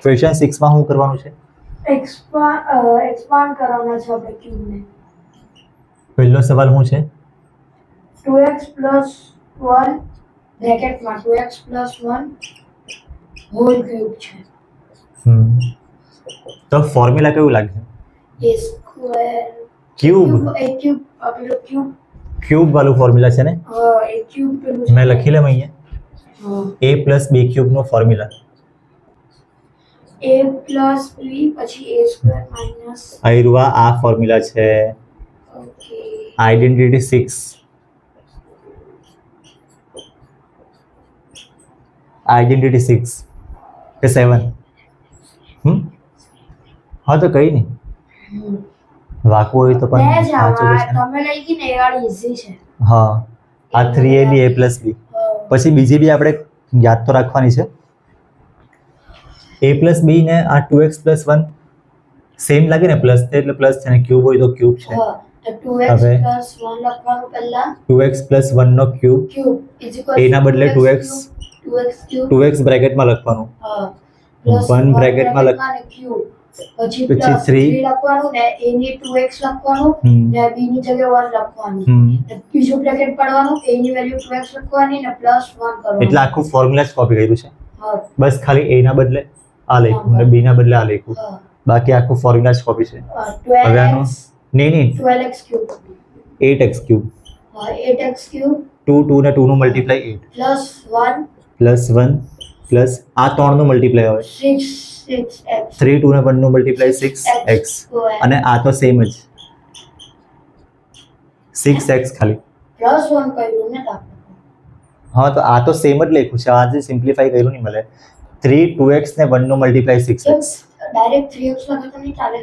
Question 6 માં શું કરવાનું છે? એક્સપાન્ડ કરવાના છે આપણે ક્યુબને. પહેલો સવાલ શું છે? 2x + 1 બ્રેકેટમાં 2x + 1 હોલ ક્યુબ છે. તો ફોર્મ્યુલા કેવું લાગે? a સ્ક્વેર ક્યુબ પેલો ક્યુબ ક્યુબ વાળું ફોર્મ્યુલા છે ને? એ ક્યુબ પેલું મેં લખી લઉં અહીંયા a + b ક્યુબ નો ફોર્મ્યુલા. a + b પછી a² - આયરુઆ આ ફોર્મ્યુલા છે. ઓકે આઇડેન્ટિટી 6 આઇડેન્ટિટી 6 કે 7? હા તો કઈ નહીં, વાકવું હોય તો પણ સાચું છે. તમે લઈ ગઈ ને એ વાળી ઈઝી છે. હા આ 3ab a + b. પછી બીજી બી આપણે યાદ તો રાખવાની છે. a + b ને આ 2x + 1 સેમ લાગે ને, પ્લસ એટલે પ્લસ છે ને, ક્યુબ હોય તો ક્યુબ છે. તો 2x + 1 લખવાનું પહેલા 2x + 1 નો ક્યુબ a ના બદલે 2x બ્રેકેટમાં લખવાનું, 1 બ્રેકેટમાં ક્યુબ પછી પછી 3 લખવાનું ને a ની 2x લખવાનું ને b ની જગ્યાએ 1 લખવાનું ને બીજું બ્રેકેટ પાડવાનું, a ની વેલ્યુ 2x લખવાની ને +1 કરવાનું. એટલે આખું ફોર્મ્યુલા જ કોપી કર્યું છે. હા બસ ખાલી a ના બદલે આ લખ્યું અને b ના બદલે આ લખ્યું, બાકી આખું ફોર્મ્યુલા જ કોપી છે. હવે આનું નહીં 12x³ 8x³ 8x³ 2 ને 2 નું મલ્ટીપ્લાય 8 +1 પ્લસ આ 3 નું મલ્ટીપ્લાય હોય 6x 3 2 ને 1 નું મલ્ટીપ્લાય 6x અને આ તો સેમ જ 6x ખાલી +1 કર્યું ને આપણે. હા તો આ તો સેમ જ લખ્યું છે, આ જે સિમ્પ્લિફાઈ કર્યું નહીં મળે. 3 2x ને 1 નું મલ્ટીપ્લાય 6x. ડાયરેક્ટ 3x લખો તો નહીં ચાલે.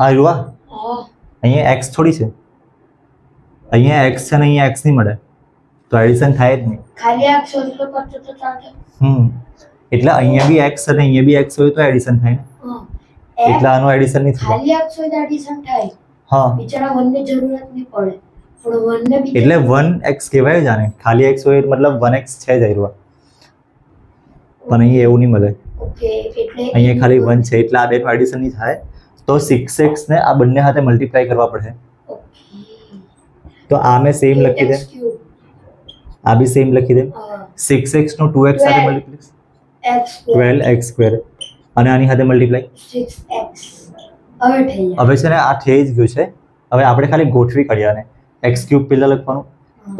હા રૂઆ હા અહીંયા x થોડી છે, અહીંયા x છે ને અહીંયા x નહીં મળે તો એડિશન થાય જ નહીં. ખાલી આ સોલ્વ કરતો તો ચાલે. એટલે અહીંયા બી x અને અહીંયા બી x હોય તો એડિશન થાય ને, એટલે આનું એડિશન નહીં થાય. ખાલી x હોય તો એડિશન થાય. હા બિચારા 1 ની જરૂરત નહીં પડે, પણ 1 ને એટલે 1x કહેવાય જાણે, ખાલી x હોય મતલબ 1x છે જ આયરુઆ, પણ અહીંયા એવું નહીં મળે. ઓકે એટલે અહીંયા ખાલી 1 છે એટલે આ બેનું એડિશન નહીં થાય, તો 6x ને આ બંને સાથે મલ્ટીપ્લાય કરવા પડે. તો આ મેં સેમ લખી દે, આ બી સેમ લખી દે. 6x નો 2x સાથે મલ્ટીપ્લાય x² 12x² અને આની સાથે મલ્ટીપ્લાય 6x. હવે થઈ જાય. હવે છે ને આ થઈ જ ગયું છે. હવે આપણે ખાલી ગોઠવી કાઢ્યા ને, x³ પહેલા લખવાનું,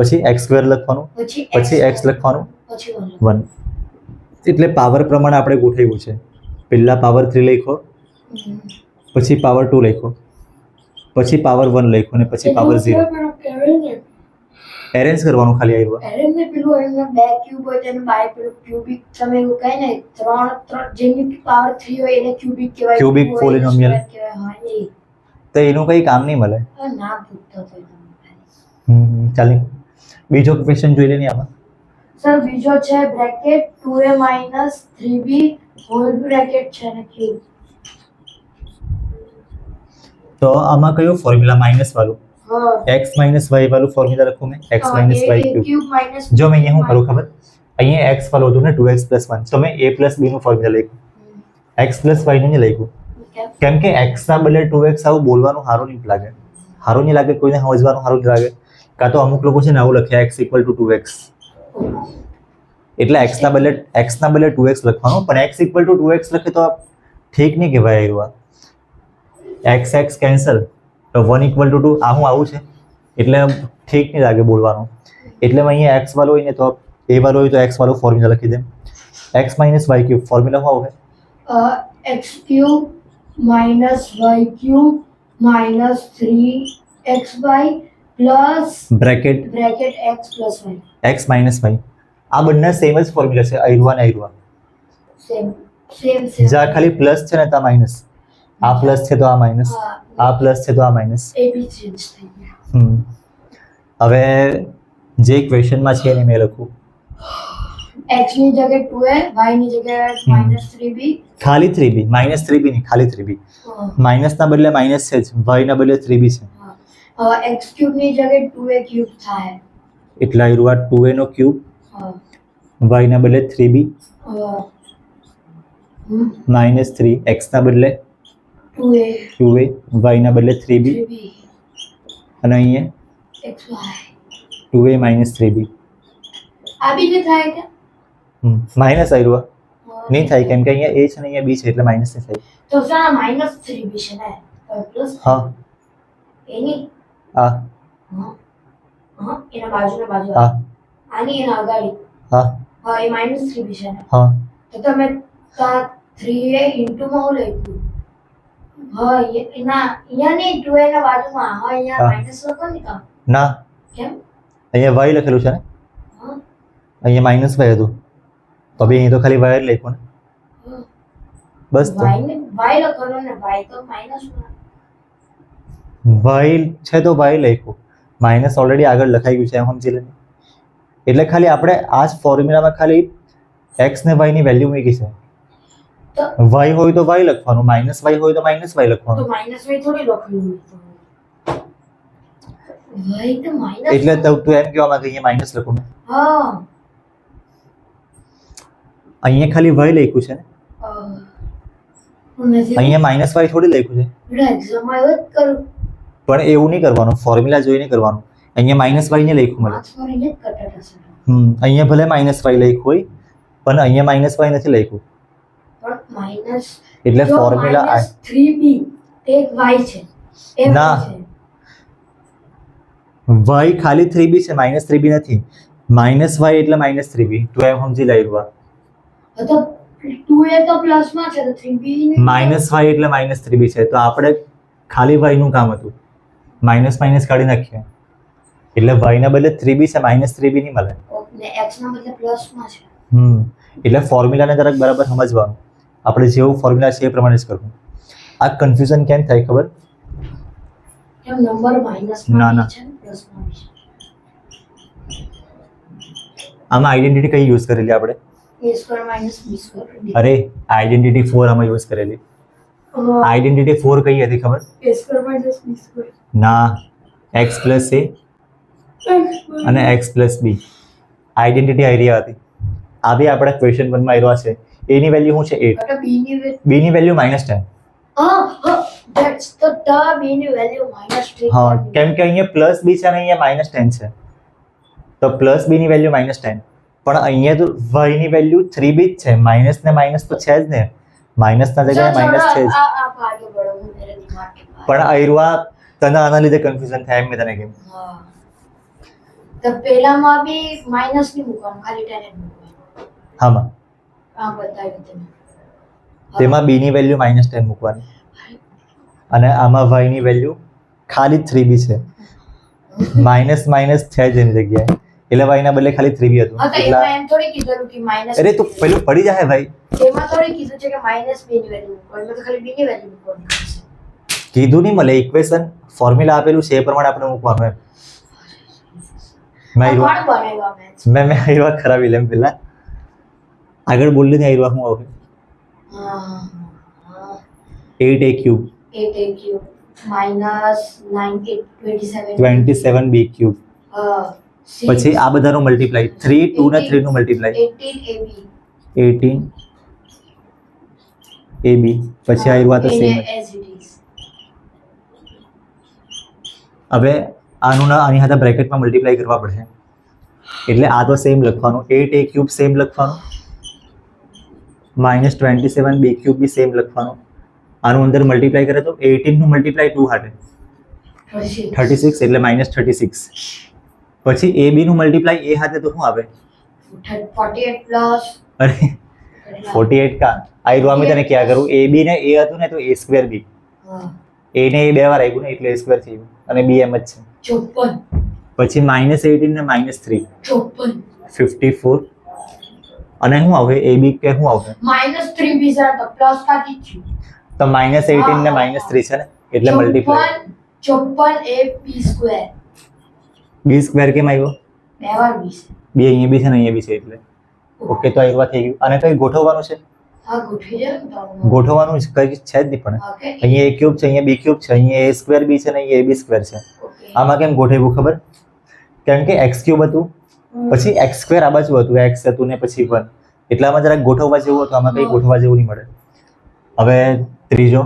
પછી x² લખવાનું, પછી x લખવાનું, પછી 1. એટલે પાવર પ્રમાણે આપણે ગોઠવ્યું છે. પહેલા પાવર 3 લખ્યો, પછી પાવર 2 લખ્યો, પછી પાવર 1 લખ્યો અને પછી પાવર 0. એરેન્જ કરવાનું ખાલી આયરુઆ. એરેન્જ ને પેલું એમને બે ક્યુબ હોય તેનું બાય પેલું ક્યુબિક તમે એવું કહે ને, ત્રણ જેની પાવર 3 હોય એને ક્યુબિક કહેવાય, ક્યુબિક પોલિનોમિયલ કહેવાય. હા એ તો એનું કઈ કામ નહીં મળે. ના પૂછતો તો તમે. ચાલ બીજો ક્વેશ્ચન જોઈ લેને આમાં. સર બીજો છે bracket 2a - 3b hall bracket છે ને ક્યુબ. તો આમાં કયો ફોર્મ્યુલા માઇનસ વાળું? હા x - y વાળું ફોર્મ્યુલા લખું મેં, x - y ક્યુબ. માઇનસ જો મેં અહીંયા શું કરું ખબર, અહીંયા x વાળું હતું ને 2x + 1, તો મેં a + b નું ફોર્મ્યુલા લખ્યું, x + y નું નહીં લખ્યું. કેમ કે x ના બદલે 2x આવું બોલવાનું સારું નહીં લાગે, કોઈને સમજવાનું સારું નહીં લાગે. કાં તો અમુક લોકો છે ને આવું લખે x = 2x, એટલે x ના બદલે 2x લખવાનું, પણ x = 2x લખે તો ઠીક નહીં કહેવાય આયરુઆ. x કેન્સલ તો 1 = 2, આ હું આવું છે એટલે ઠીક નહીં લાગે બોલવાનું. એટલે મેં અહીંયા x વાળો હોય ને તો a વાળો હોય તો x વાળો ફોર્મ્યુલા લખી દે. x - y ક્યુબ ફોર્મ્યુલા શું આવે? x³ - y³ - 3xy plus bracket x + y. x - y આ બંને સેમ જ ફોર્મ્યુલા છે આયરુઆ ને આયરુઆ. સેમ જ્યાં ખાલી પ્લસ છે ને ત્યાં માઇનસ, આ પ્લસ છે તો આ માઇનસ, આ પ્લસ છે તો આ માઇનસ. એ બી ચેન્જ થઈ ગયા. હવે જે ક્વેશ્ચનમાં છે ને મેં લખું, x ની જગ્યાએ 2a, y ની જગ્યાએ -3b. ખાલી 3b, -3b નહીં, ખાલી 3b. માઇનસ ના બદલે માઇનસ છે જ, y ના બદલે 3b છે. x³ ની જગ્યાએ 2a³ થાય, એટલે આયરુઆ 2a નો ક્યુબ, y ના બદલે 3b -3 x ના બદલે 2a 2a y ના બદલે 3b 3b અને અહીંયા xy 2a - 3b આ બી ને થાય કે માઇનસ આવ્યું નહીં થાય કેમ કે અહીંયા a છે ને અહીંયા b છે એટલે માઇનસ નહીં થાય. તો સર -3b છે ને પ્લસ હા એની હા એના બાજુ હા આની એના અગાડી હા હા એ -3b છે ને હા તો તમે 3a ઇન્ટુ માં હું લખ્યું હા એના અહીંયા નહીં 2a ના બાજુમાં હા અહીંયા હા. માઈનસ લખો ને કામ ના કેમ અહીંયા y લખેલું છે ને હા અહીંયા -y હતું તો બી અહીં તો ખાલી y જ લખ્યું ને બસ તો y ને y લખવાનો ને y તો માઈનસ y છે તો y લખ્યું માઇનસ ઓલરેડી આગળ લખાઈ ગયું છે એમ સમજી લે. એટલે ખાલી આપણે આ જ ફોર્મ્યુલામાં ખાલી x ને y ની વેલ્યુ મૂકી છે. તો y હોય તો y લખવાનું -y હોય તો -y તો લખવાનું. માઈનસ y થોડી લખેલું y તો માઈનસ એટલે તો તું એમ કહેવા માંગે અહીંયા માઇનસ લખું ને હા અહીંયા ખાલી y લખ્યું છે ને અહીંયા -y થોડી લખ્યું છે એક્ઝામ આવ્યો જ કરું પણ એવું નહીં કરવાનું ફોર્મ્યુલા જોઈને કરવાનું. અહીંયા -y ને લખ્યું મને માર્ક્સ ફોર એને જ કટટ હશે અહીંયા ભલે -y લખ્યું હોય પણ અહીંયા -y નથી લખ્યું પણ માઈનસ એટલે ફોર્મ્યુલા 3b તે y છે એમ ના. છે y ખાલી 3b છે -3b નથી -y એટલે -3b તું એમ સમજી લાવ્યું. તો 2a તો પ્લસ માં છે તો 3b ને -y એટલે -3b છે તો આપણે ખાલી y નું કામ હતું માઇનસ કાઢી નાખીએ એટલે y ના બદલે 3b છે -3b નહીં મળે. ને x ના બદલે પ્લસ માં છે એટલે ફોર્મ્યુલાને જરાક બરાબર સમજવાનું. આપણે જેવું ફોર્મ્યુલા છે એ પ્રમાણે જ કરવું. આ કન્ફ્યુઝન કેમ થાય ખબર કેમ નંબર માઈનસ ના, માં ના. છે ને પ્લસ માં બી છે આમાં આઈડેન્ટિટી કઈ યુઝ કરેલી આપણે a square minus b square અરે આઈડેન્ટિટી 4 આમાં યુઝ કરેલી. આઈડેન્ટિટી 4 કઈ હતી ખબર a square minus b square ના x + a અને x + b આઈડેન્ટિટી આઈડિયા હતી. આ બી આપણા ક્વેશ્ચન 1 માં આવ્યા છે. a ની વેલ્યુ શું છે 8 એટલે b ની b ની વેલ્યુ -10 ધેટ્સ ધ b ની વેલ્યુ -3 હા કેમ કે અહીંયા +b છે અને અહીંયા -10 છે તો +b ની વેલ્યુ -10 પણ અહીંયા તો y ની વેલ્યુ 3b જ છે માઇનસ ને માઇનસ તો છે જ ને માઇનસ ના જગ્યાએ માઇનસ છે જ આ ભાગે બળો મેરે દિમાગ કે પાસ પણ આયરવા તને આના લીધે કન્ફ્યુઝન થાય એમ મેં તને કેમ હા તો પેલામાં બી માઈનસ ની મૂકવાનું ખાલી 10 જ મૂકવાનું હામાં આ બતાવ્યું તમે તેમાં b ની વેલ્યુ -10 મૂકવાની અને આમાં y ની વેલ્યુ ખાલી 3b છે માઇનસ છે જ એની જગ્યાએ એટલે y ના બદલે ખાલી 3b હતું હા તો એટલે એમાં એમ થોડી કીધું કે માઈનસ અરે તું પેલું પડી જાય ભાઈ એમાં થોડી કીધું છે કે માઈનસ b ની વેલ્યુ મૂકવાની એમાં તો ખાલી b ની વેલ્યુ મૂકવાની કીધું નહીં મળે ઇક્વેશન ફોર્મ્યુલા આપેલું છે એ પ્રમાણે આપણે મૂકવાનું એમ મેં કોણ આયરવા બનાવ્યા મેથ્સ મેં આયરવા ખરાબી લેમ પેલા આગળ બોલી ને આયરવા હું આવે હા 8a cube 8a cube minus 9 27 27b cube પછી આ બધાનો મલ્ટીપ્લાય 3 2 ને 3 નું મલ્ટીપ્લાય 18ab 18ab પછી આયરવા તો સેમ as it is હવે આનું ના આની સાથે બ્રેકેટમાં મલ્ટીપ્લાય કરવા પડશે એટલે આ તો સેમ લખવાનું 8a ક્યુબ સેમ લખવાનું -27b ક્યુબ બી સેમ લખવાનું આનું અંદર મલ્ટીપ્લાય કરે તો 18 નું મલ્ટીપ્લાય 2 હાટે 36 એટલે -36 પછી ab નું મલ્ટીપ્લાય a હાથે તો શું આવે 48 plus અરે 48 કા આઈ રો અમે તને ક્યાં કરું ab ને a હતું ને તો a² b a ને બે વાર આવ્યું ને એટલે a² થઈ ગયું અને b એમ જ છે 54 પછી -18 ને -3 54 54 અને શું આવે ab કે શું આવશે -3 બીજા તો પ્લસ કાઢી છું તો -18 ને -3 છે ને એટલે multiply 54 a b square b² કેમ આવ્યો બે વાર 20 બે અહીંયા બી છે ને અહીંયા બી છે એટલે ઓકે તો આયરવા થઈ ગયું અને કઈ ગોઠવવાનું છે હા ગોઠવી દે તો ગોઠવવાનું કઈ છે જ નહીં પણ ઓકે અહીંયા a ક્યુબ છે અહીંયા b ક્યુબ છે અહીંયા a² b છે ને અહીંયા ab² છે ઓકે આમાં કેમ ગોઠવ્યું ખબર કેમ કે x ક્યુબ હતું પછી x² આ બાજુ હતું x હતું ને પછી 1 એટલામાં જરાક ગોઠવવા જેવું હતું આમાં કઈ ગોઠવવા જેવું નહીં મળે હવે ત્રીજો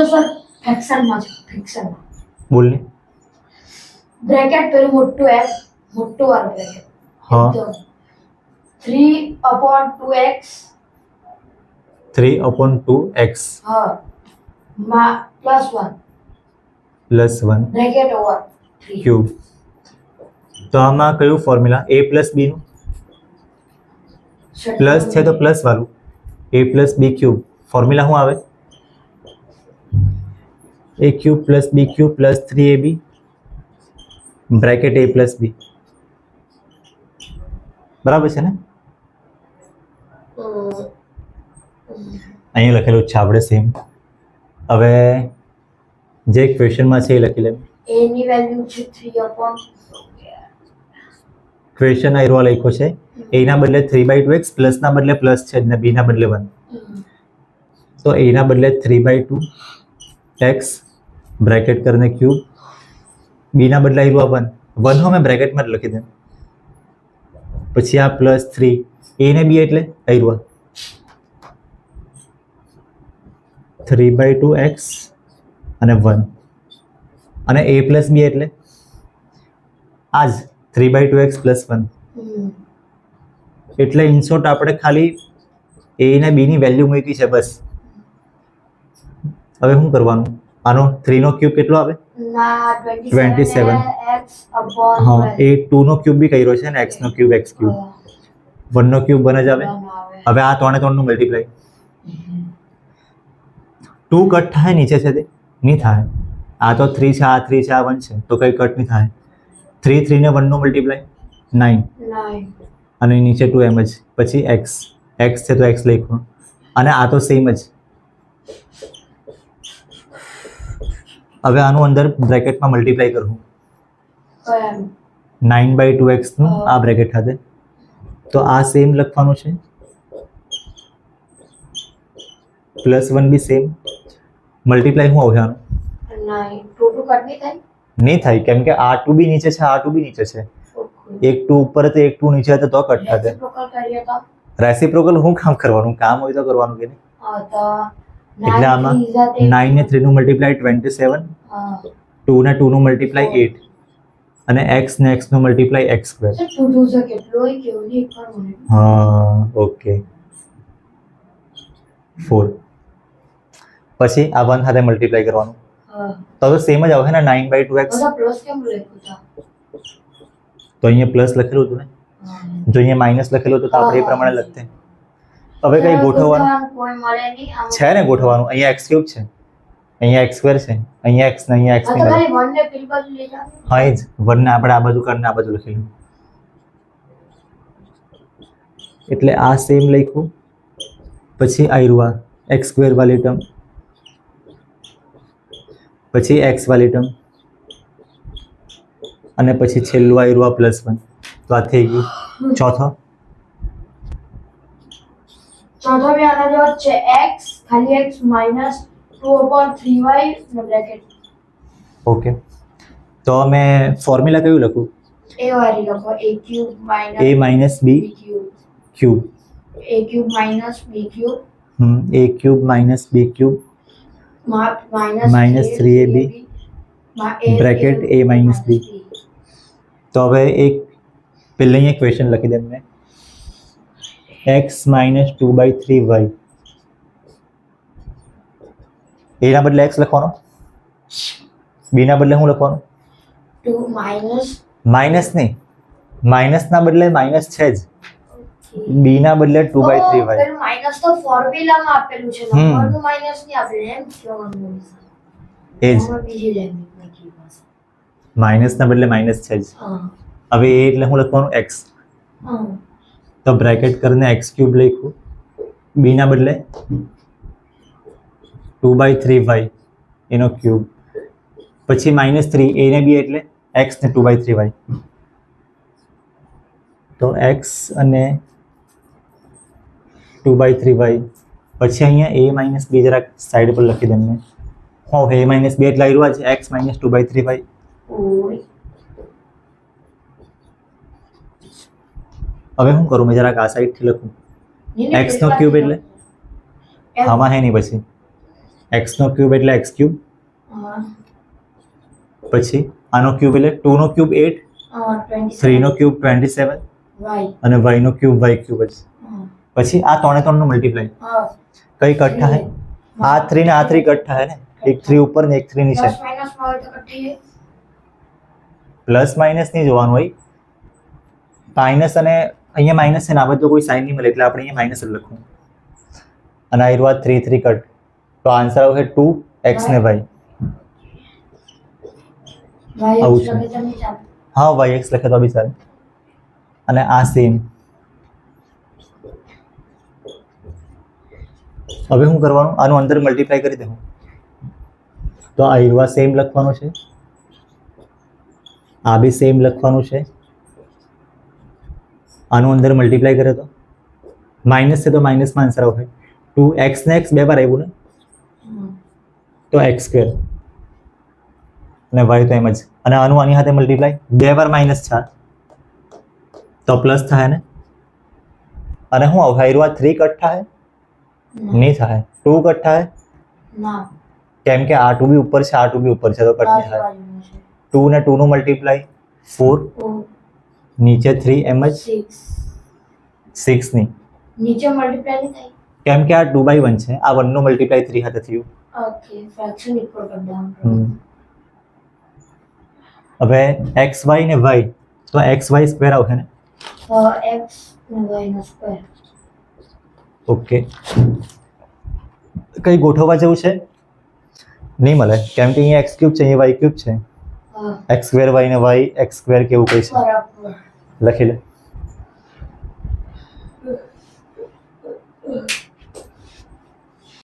સર ફ્રેક્શનમાં છે, ફ્રેક્શનમાં બોલ ને. બ્રેકેટ પેલું મોટું એફ મોટું વાળું બ્રેકેટ હા 3/2x 3/2x હા માં +1 +1 બ્રેકેટ ઓવર 3 ક્યુબ. તો આમાં કયું ફોર્મ્યુલા a પ્લસ b નું પ્લસ છે તો પ્લસ વાળું a plus b cube formula શું આવે a cube plus b cube plus 3ab bracket a plus b બરાબર છે ને અહીંયા લખેલું છે આપણે સેમ. હવે જે ક્વેશ્ચનમાં છે એ લખી લે. a ની વેલ્યુ છે 3/2 ક્વેશ્ચન આ લખ્યો છે a ના બદલે 3/2x પ્લસ ના બદલે પ્લસ છે ને b ના બદલે 1 તો a ના બદલે 3/2x બ્રેકેટ કરીને ક્યુબ b ના બદલે આવ્યું 1 1 મેં બ્રેકેટમાં જ લખી દે પછી આ +3 a ને b એટલે આવ્યું 3/2x અને 1 અને a પ્લસ b એટલે આ જ 3/2x + 1 એટલે ઇન શોર્ટ આપણે ખાલી a ને b ની વેલ્યુ મૂકી છે બસ. હવે શું કરવાનું આનો 3 નો ક્યુબ કેટલો આવે ના 27 x upon હા એ 2 નો ક્યુબ બી કર્યો છે ને x નો ક્યુબ x ક્યુબ 1 નો ક્યુબ 1 જ આવે. હવે આ 3 નું મલ્ટીપ્લાય 2 કટ થાય નીચે છે તે નહીં થાય. આ તો 3 છે આ 3 છે આ 1 છે તો કઈ કટ નહીં થાય. 3 ને 1 નું મલ્ટીપ્લાય 9 અને નીચે 2 એમ જ પછી x છે તો x લખો અને આ તો સેમ જ. હવે આનું અંદર બ્રેકેટમાં મલ્ટીપ્લાય કરું 9/2x નું આ બ્રેકેટ ખાતે તો આ સેમ લખવાનું છે +1 બી સેમ મલ્ટીપ્લાય શું આવશે આનું નહીં થાય કેમ કે આ 2 બી નીચે છે આ 2 બી નીચે છે એક 2 ઉપર તો એક 2 નીચે હતો તો કટ થશે. રેસિપ્રોકલ હું કામ કરવાનું કામ હોય તો કરવાનું કે નહીં. એટલે આમાં 9 ને 3 નું મલ્ટીપ્લાય 27 2 ને 2 નું મલ્ટીપ્લાય 8 અને x ને x નું મલ્ટીપ્લાય x². હા ઓકે 4 પછી આ 1 સાથે મલ્ટીપ્લાય કરવાનું તો સેમ જ આવશે ને 9/2x તો અહીંયા પ્લસ લખેલું હતું ને જો અહીંયા માઇનસ લખેલું હતું તો આપણે એ પ્રમાણે લખતે. હવે કઈ ગોઠવવાનું છે ને ગોઠવવાનું અહીંયા x³ છે અહીંયા x² છે અહીંયા x ને અહીંયા x ની હા એ જ 1 ને આપણે આ બાજુ કરીને આ બાજુ લખેલું એટલે આ સેમ લખ્યું પછી આવ્યું આ x² વાળી ટર્મ પછી x વાળી ટર્મ અને પછી છેલ્લું આવ્યું આ +1 તો આ થઈ ગયું. ચોથો બી આના જેવો જ છે x ખાલી x -2/3y ને બ્રેકેટ. ઓકે તો અમે ફોર્મ્યુલા કયું લખું a વાળી લખો a³ a - b cube a³ - b³ a³ - b³ -3ab bracket a - b. તો હવે એક પહેલા અહીંયા ક્વેશ્ચન લખી દે મેં x - 2/3y a ના બદલે x લખવાનો b ના બદલે શું લખવાનું 2 માઇનસ નહીં માઇનસ ના બદલે માઇનસ છે જ b ના બદલે 2/3y પેલું માઈનસ તો ફોર્મ્યુલામાં આપેલું છે નંબરનું માઈનસ નહીં આપેલું એમ કહેવાનું એ જ બીજી લેંગ્વેજમાં કીધું માઇનસ ના બદલે માઇનસ છે જ. હવે એ એટલે હું લખવાનું x તો બ્રેકેટ કરીને x³ લખ્યું b ના બદલે 2/3y એનો ક્યુબ પછી -3 a ને b એટલે x ને 2/3y તો x અને 2/3y પછી અહીંયા a - b જરાક સાઈડ પર લખી દે મેં હા a - b એટલે આવ્યું છે x - 2/3y. હવે શું કરું મેં જરાક આ સાઈડથી લખું x નો ક્યુબ એટલે આમાં હે નહીં પછી એક્સ નો ક્યુબ એટલે એક્સ ક્યુબ, પછી આનો ક્યુબ એટલે 2 નો ક્યુબ 8, 3 નો ક્યુબ 27 અને y નો ક્યુબ y ક્યુબ જ. પછી આ 3 નો મલ્ટીપ્લાય કઈ કટ થાય? આ 3 ને આ 3 કટ થાય ને, એક 3 ઉપર ને એક 3 નીચે. પ્લસ માઇનસ નહીં જોવાનું હોય, માઇનસ અને અહીંયા માઇનસ છે ને આ બધું કોઈ સાઇન નહીં મળે એટલે આપણે અહીંયા માઇનસ જ લખવું. અને આ રહ્યું 3 3 કટ, તો આન્સર આવશે 2x ને y. આવું છે. હા yx લખે તો બી ચાલે. અને આ સેમ. હવે શું કરવાનું? આનું અંદર મલ્ટીપ્લાય કરી દઉં તો આ રહ્યું સેમ લખવાનું છે, આ બી સેમ લખવાનું છે. આનું અંદર મલ્ટીપ્લાય કરે તો માઇનસ છે તો માઇનસમાં આન્સર આવશે 2x ને x બે વાર આવ્યું ને, તો x સ્ક્વેર અને y તો એમ જ. અને આનું આની સાથે મલ્ટીપ્લાય બે વાર માઇનસ છે તો પ્લસ થાય ને. અને શું આવશે? આ 3 કટ થાય નહીં થાય, 2 કટ થાય કેમ કે આ 2 બી ઉપર છે, આ 2 બી ઉપર છે તો કટ નહીં થાય. 2 ને 2 નું મલ્ટીપ્લાય 4, નીચે 3 એમ જ 6 ની નીચે મલ્ટીપ્લાય નહીં થાય કેમ કે આ 2/1 છે, આ 1 નું મલ્ટીપ્લાય 3 સાથે થયું. ઓકે ફ્રેક્શન ઇક્વલ કર દઉં. હવે xy ને y તો xy સ્ક્વેર આવશે ને. x ને y નો સ્ક્વેર. ઓકે, કઈ ગોઠવવા જેવું છે નહીં મળે કેમ કે અહીંયા x ક્યુબ છે, અહીંયા y ક્યુબ છે. x સ્ક્વેર y ને y x સ્ક્વેર કેવું કઈ છે બરાબર લખી લે.